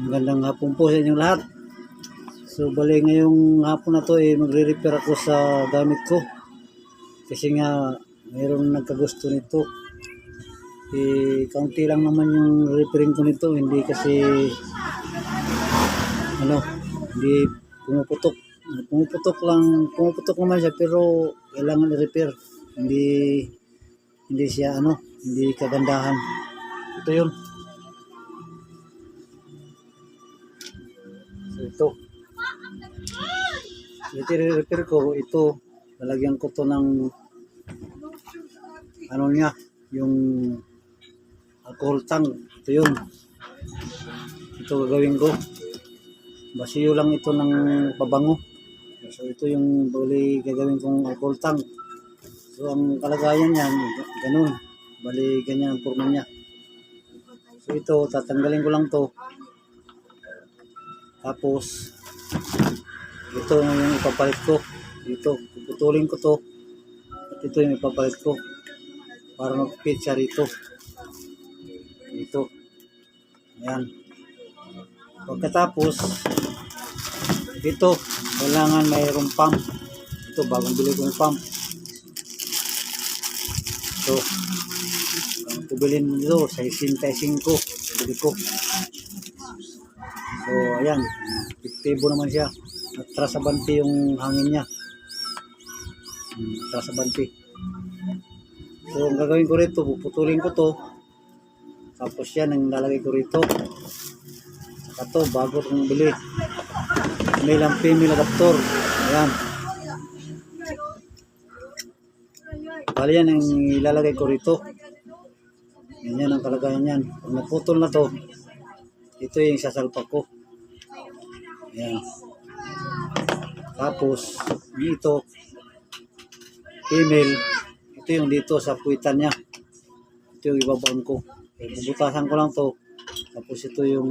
Magandang hapon po sa inyong lahat. So bali ngayong hapon na to magre-repair ako sa gamit ko. Kasi nga mayroong nagkagusto nito. Kaunti lang naman yung repairing ko nito, hindi kasi hindi pumuputok. Pumuputok naman siya pero kailangan i-repair. Hindi siya hindi kagandahan. Ito 'yun. So ito i-repair ko, ito lalagyan ko to ng yung alcohol tank. Ito 'yun. Ito gagawin ko. Basiyo lang ito ng pabango. So ito yung bali gagawin kong alcohol tank. So ang kalagayan niyan, ganun. Bali ganyan ang forma niya. So ito tatanggalin ko lang to. Tapos ito yung ipapalit ko. Dito puputulin ko to. At ito yung ipapalit ko para mag-fit siya rito. Dito. Ayan. Pagkatapos ito kailangan mayroong pump. Ito bagong bili kong pump. Ito ang kubilin dito sa 65 bili ko. So ayan, epektibo naman siya at trasabante yung hangin niya. Trasabante. So ang gagawin ko rito, puputulin ko to, tapos yan ang lalagay ko rito. Saka to bago kong bili, male and female adapter. Ayan, bali yan ang ilalagay ko rito. Yan ang kalagayan yan. Pag naputol na to, ito yung sasalpak ko. Ayan. Tapos dito female, ito yung dito sa puwitan niya. Ito yung ibabaan ko. Bubutasan ko lang to. Tapos ito yung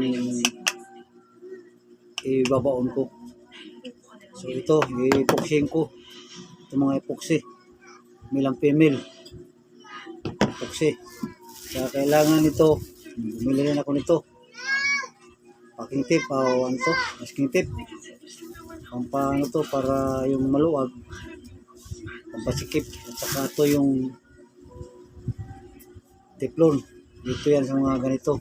ibabaon ko. So ito i-epoxyin ko. Ito mga epoxy, male and female epoxy. Kaya kailangan nito, bumili rin ako nito. Packing tape o masking tape. Paano to para yung maluwag, pampasikip. At saka ito yung teflon. Dito yan sa mga ganito.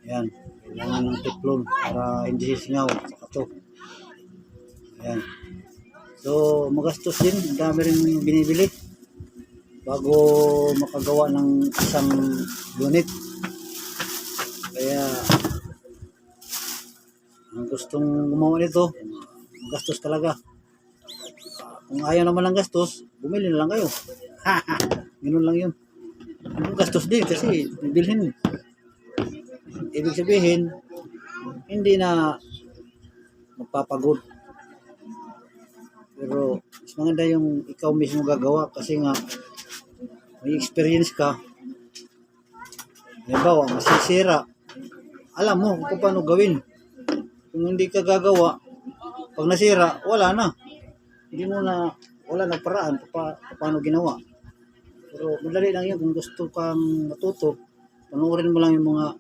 Ayan, kailangan ng teflon para hindi sisingaw. Saka ito. Ayan. So magastos din, ang dami rin binibili bago makagawa ng isang unit. Kaya ang gustong gumawa nito, gastos talaga. Kung ayaw naman ng gastos, bumili na lang kayo. Ganun lang yun. Ang gastos din kasi bibilhin. Ibig sabihin, hindi na magpapagod. Pero mas maganda yung ikaw mismo gagawa kasi nga may experience ka. Halimbawa, masisira, alam mo kung paano gawin. Kung hindi ka gagawa, pag nasira, wala na. Wala na paraan paano ginawa. Pero madali lang yun kung gusto kang matuto. Panoorin mo lang yung mga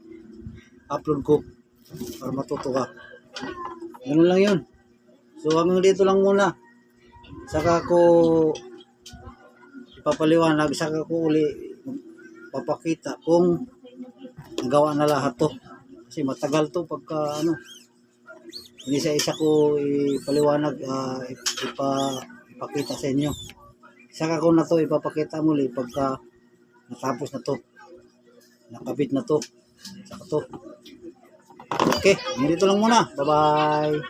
upload ko para matuto ka. Ganun lang yun. So hanggang dito lang muna. Saka ko ipapaliwanag, saka ko uli papakita kung nagawa na lahat to. Kasi matagal to pagka isa-isa ko ipaliwanag, ipakita sa inyo. Saka ko na to ipapakita muli pagka natapos na to, nakabit na to, saka to. Okay, dito lang muna. Bye-bye.